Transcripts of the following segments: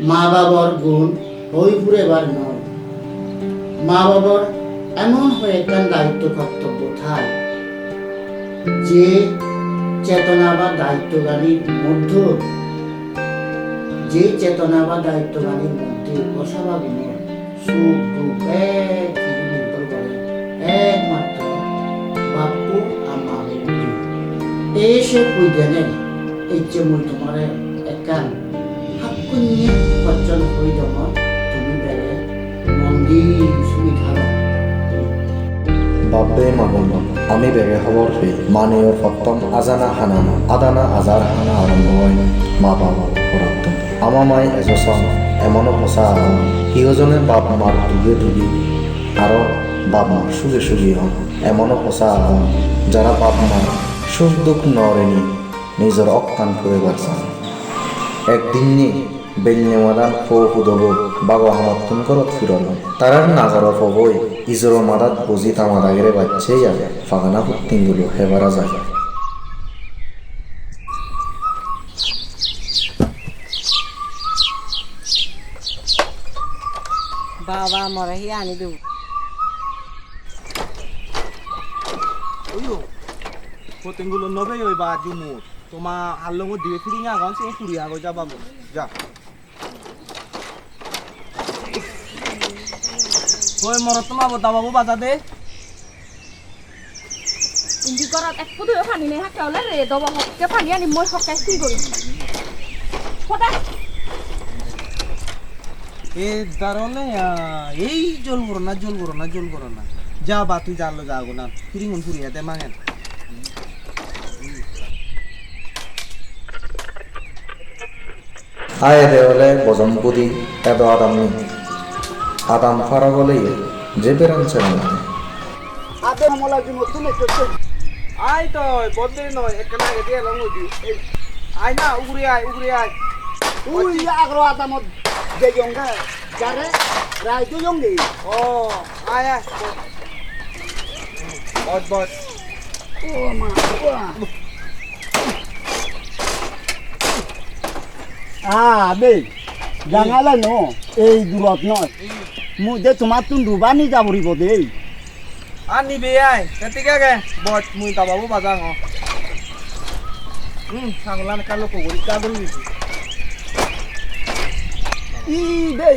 মা বাবার গুণ হই ঘুরেবার নয়, মা বাবার এমন হয়ে একখান দায়িত্ব কর্তব্য থাক যে চেতনা বা দায়িত্বজ্ঞানীর মধ্যে অস্বাভাবিক সুখ দুঃখ একই নির্ভর করে একমাত্র বাপু আর মা বাবু। এই সে কইদেনে এই যে মুই তোমার একান হাক্কু নিয়ে বচন কই দেব, তুমি বেড়ে মন্দির সুবিধা বাব্বে মাগল আমি বেগে খবর পেয়ে মানিয়র প্রথম আজানা হানানা আদানা আজার হানা আরম্ভ হয় মা বাবা পরাত্ম আমার মাই এজসন এমনও ফসা ইহজনে বাপ মার ডুবে ডুবি আরো বাপ মার সুগে সুগি হন এমনও ফসা যারা বাপ মার সুখ দুঃখ নরেনি নিজের অক্তান করে বাঁচান একদিন নি বেলনেমাদান ফো হুদব বাবা হামাত্তুন করত ফিরল তারার নাজার ফবই ইজর মাদাত বজি তামার আগেরে বাচ্চেই যাবে ফাগানা হুত্তিনগুলো হেবারা যায় বাবা মরে হি আনি দেব ওইও পতেঙ্গুলো নবে ওই বা জুমু তোমা আল্লঙ্গ দিয়ে ফিরিং আগন সে ফুরি আগো যা বাবু যা ওই মর তোমা বতা বাবু বাজা দে ইন্দি করাত এক পুদু পানি নেই হাকা ওলা রে দবা হককে পানি আনি মই হকাই কি করি ফটা এ দারলে এই জল করো না যা বা তুই জানলো যা আগো না ফিরিং ফুরিয়া দে মাঙেন আয় দেওয়ালে বজম বুদি এদ আদাম আদাম ফারা বলেই যে বেরানছে না আদে মলা যে নতুন একটা আই তো বদলে নয় একলা আগে দিয়ে লঙ্গ দি আই না উগরে আই তুই আগর আদামত যে জঙ্গা যারে রাই তো জঙ্গি ও আয় বদ ও মা বে জাঙালে ন এই দূরত নয় মুই যে তোমার তুন ডুবানি যাবরিব দেই আর নিবে আই ঠিক আছে বদ মুই তা বাবু বাজাং সাংলান কালো কগরি কাগল নিছি ই বে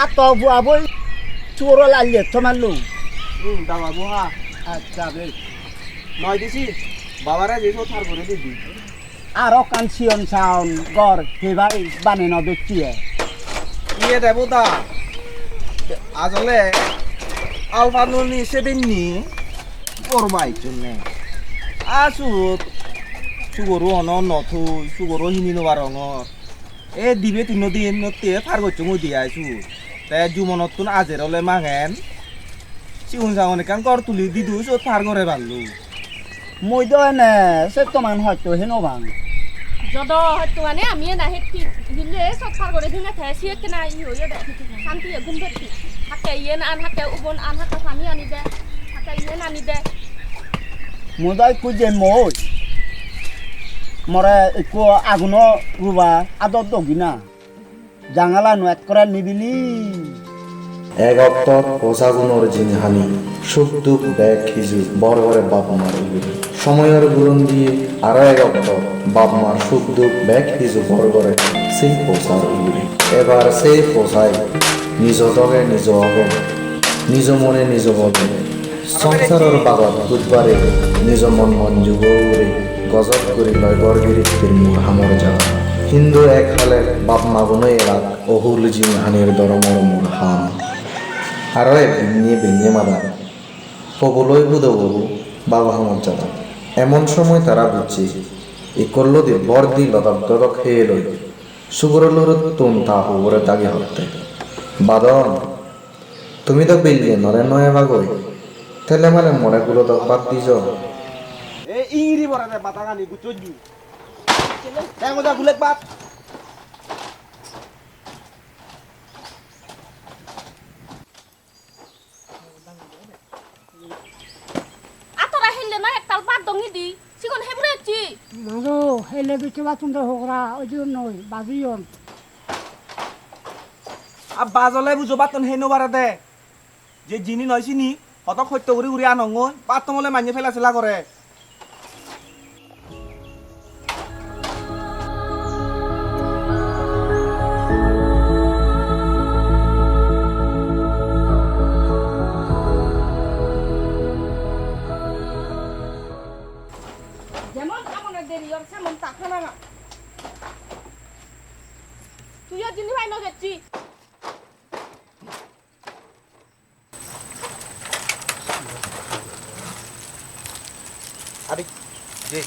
আত বুয়া বই চোর লালিয়ে তোমার লো তা বাবু হা আচ্ছা বে নয় দিছি বাবারা যেসব থার করে দিবি আরো কানসিয়ন সাউন গর হেবাই বানে ন ব্যক্তিয়ে ইয়ে দেবো তা আসলে আলফানুনি সেদিন নি করবাই জন্য আসুত সুগরু অন নথুই সুগরু হিনি নবার রঙর এ দিবে তিন দিন নতে ফার করছো মই দিয়ে আইসু তাই জুমনত তুন আজের হলে মাঙেন সিউন সাউন কান কর তুলি দিদু সব ফার করে ভালো মই তো এনে সে তোমার হয়তো হেনো ভাঙ যদ হয়তো মানে আমি না হেতি দিলে সব ফার করে দিনে থাকে সিয়ে কেনা ই হইয়া দে শান্তি গুম দেখি হাকে ইয়ে আন হাকে উবন আন হাকে পানি আনি দে হাকে ইয়ে আনি দে মোদাই কুজে মই মরে একো আগুন রুবা আদর দগিনা জাঙালা নয় করে নিবিলি এক অক্তর পোষাগুনোর জিনহানি সুখ দুঃখ ব্যাগ খিজু বড় বড় বাপ মার উগুলি সময়ের গুরুন দিয়ে আরো এক অক্তর বাপ মার সুখ দুঃখ ব্যাগ খিজু বড় বড় সেই পোষার উগুলি এবার সেই পোষায় নিজ দগে নিজ অগে নিজ মনে নিজ বলে সংসারের বাগত বুধবারে নিজ মন মঞ্জু গৌরে গজব করি লয় গড়গিরিত্বের মূল হামর যাওয়া হিন্দু এক হালে বাপ মাগুনো এলাক অহুল জিনহানির দরমর মূল হাম আরো একদিন নিয়ে বেঞ্জে মাদা কবলই বুধবু বাবা হামর যাদা এমন সময় তারা বুঝছে এই কল্লদি বর দি লদক দদক খেয়ে লই সুগরলোর তুন তা হুবরে দাগে হতে বাদন তুমি তো বেললে নরে নয় বাগই তেলে মানে মরে গুলো তো বাদ দিছ এ ইংরি বরাতে বাতাগানি গুচজু এমদা গুলেক বাত আতরা হেললে না একতাল পাত দঙ্গি দি সিগন হেবরে চি মারো হেলে বিচে বাতুন হোকরা ওই জন্য নই বাজিয়ন আর বাজলে বুঝো বাতন হে নবারে দে যে যিনি নয় চিনি হত সত্য করে উড়ি আনঙ্গন বাতমলে মানিয়ে ফেলাছিলা করে যেমন কামনের দেরি ওর সেমন তাকে না তুইও জিনিস ভাই নগেছি আরে যে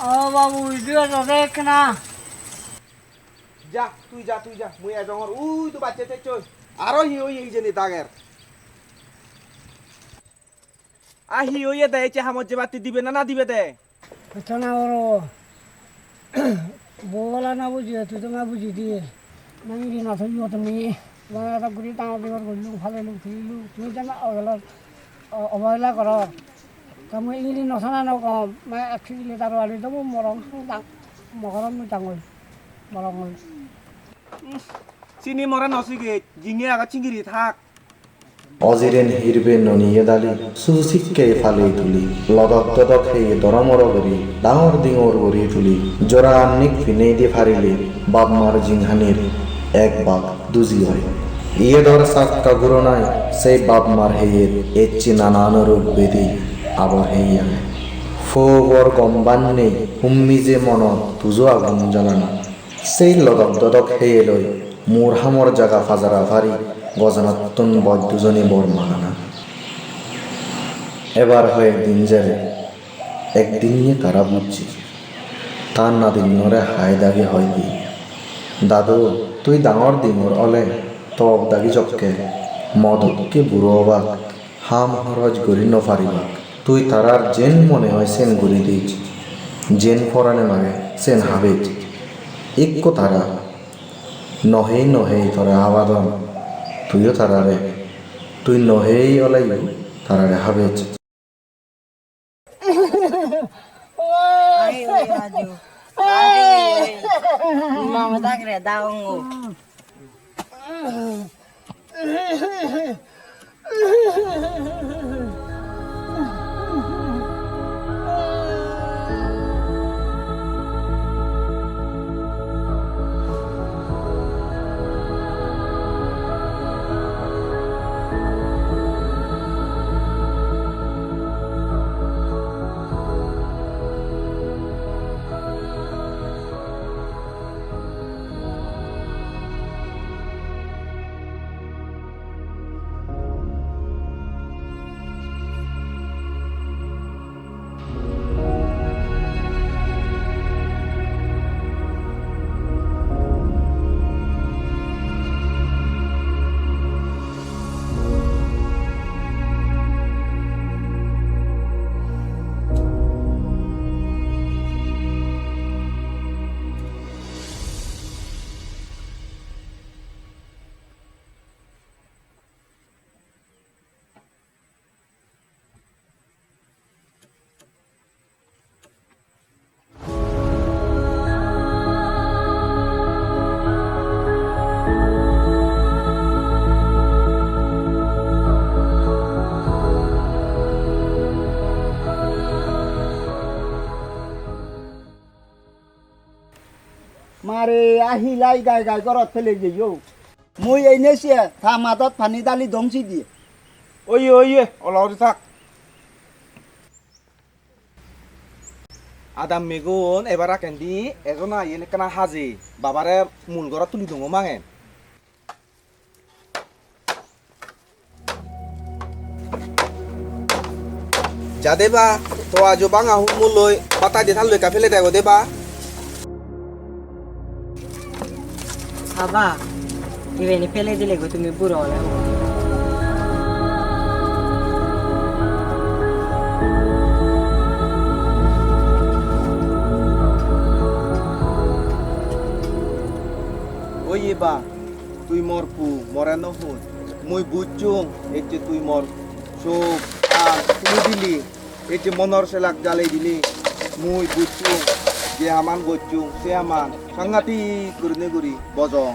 ও বাবু ভিডিও তো দেখ না যা তুই যা মুই এজঙর উই তো বাচ্চা তেচই আরো হি ওই এই জেনি দাগের আহি ওই দে চে হামত যে বাতি দিবে না দিবে দে এটা না ওরো বলা না বুঝি তুই তো না বুঝি দিয়ে নামি না থাকি তুমি একটা ঘুরি টাঙা দিবার করলু ভালো লোক ফিরিলু তুমি যেন অবহেলা কর তা মই ইংলি নথনা নকম মানে একচুয়ালি তার আলি দেবো মরম মকরম টাঙল মরম চিনি মরে নসিগে জিঙে আগা চিঙ্গিরি থাক অজিরেন হিরবে ননিয়ে দালি সুসিককে ফালে তুলি লগক তদক হেয়ে দরমর করি ডাঙর ডিঙর গড়িয়ে তুলি জোড়া আন্নিক ফিনে দিয়ে ফারিলে বাপ মার জিংহানির এক বাপ দুজি হয় ইয়ে ধর সাক্কা গুরো নাই সেই বাপ মার হেয়ের এচ্চি নানান রূপ বেদি আবার হেইয়া ফোবর গম্বান নেই হুম্মি যে মন তুজো আগুন জ্বালানা সেই লগক দদক হেয়ে লই মোর হামর জাগা ফাজারা ফারি গজনাত্তন বৈদ্যজনী বর মাগানা এবার হয়ে দিন যাবে একদিন নিয়ে তারা বুঝছি তার না দিন নরে হায় দাগে হয় কি দাদু তুই ডাঙর ডিঙর অলে তব দাগি চককে মদতকে বুড়ো অবাক হাম হরজ গরি নফারিবা তুই তারার জেন মনে হয় সেন গরি দিচ জেন ফরানে মাগে সেন হাবেজ এক তারা নহেই নহেই তরে আবাদন তুইও তারারে তুই নহেই অলাইও তারারে হাবেজ আই ওই আজু মামা তাকরে দাওঙ্গো মারে আহিলাই গাই গাই ঘৰত ফেলে যাইও মই এনেছে থা মাতত পানী দালি দংচি দিয়ে ওই ওলাওরি থাক আদাম মেগুন এবার রাখেন দি এজনা ইয়ে কেনা হাজি বাবারে মূল ঘর তুলি দङ মাঙেন যা দেবা তো আজ বাঙা হুমুলই পাতা দিয়ে থাল লেখা ফেলে দেবো দেবা বাবা ইভেনি ফেলে দিলে গো তুমি বুড়ো হলে ওই বা তুই মর পু মরে নহন মুই বুঝছুং এই যে তুই মর চোখ আর তুই দিলি এই যে মনর সেলাক জ্বালাই দিলি মুই বুঝছুং যে আমান গচ্ছুং সে আমান সাংঘাতিক করে গুরি বজং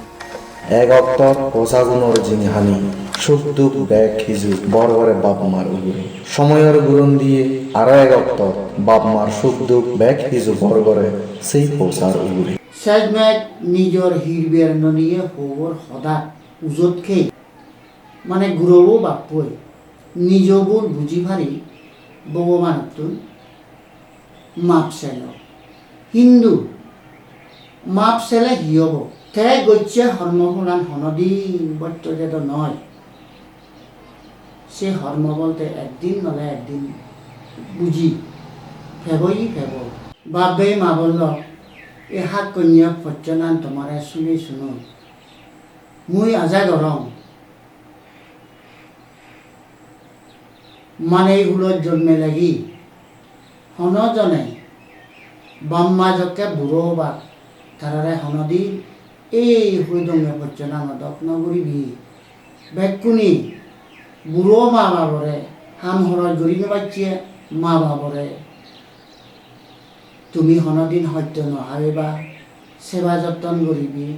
এক অক্তর পচাগুণর যিনি হানি সুখ দুঃখ ব্যাগ খিজু বড় বড় বাপ মার উগুরে সময়ের গুরন দিয়ে আরো এক অক্তর বাপ মার সুখ দুঃখ ব্যাগ খিজু বড় বড় সেই পচার উগুরে শেষমেশ নিজৰ হিৰবেৰ ননিয়ে হবৰ সদা উজত খেই মানে গুৰৰো বাপই নিজবোৰ বুজি পাৰি ভগৱানটোন মাপ চেল হিন্দু মাপ চেলে হিয়ব তে গচ্ছে হৰ্মফলান হনদিন বত্যজেত নয় সে হর্ম বলতে একদিন নলে একদিন বুঝি ফেবই ফেব বাবে মা বলল এ হাত কন্যা ফচ্চনান তোমারে শুনি শুনো মুই আজা গরম মানে হুলত জন্মে লাগি হনজনে বাম্মাজকে বুড়ো বা তারারে হনদি এই হুদঙ্গে ফচ্চনা নদক নগরিবি বেকুনি বুড়ো মা বাবরে হাম হরয় গরি নবাচ্চিয়ে মা বাবরে তুমি হনদিন সত্য নহাৰিবা সেৱা যতন কৰিবি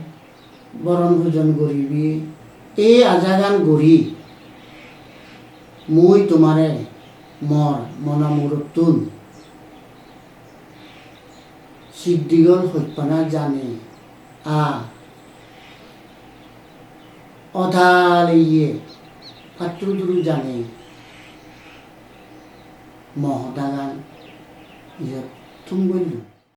বৰণ ভোজন কৰিবি এই আজাগান গঢ়ি মই তোমাৰে মৰ মনা মূৰতুন সিদ্ধিগল সত্যনা জানে অধালিয়ে পাত্রুদুরু জানে মহদাগান ইয়ত তুমি বললু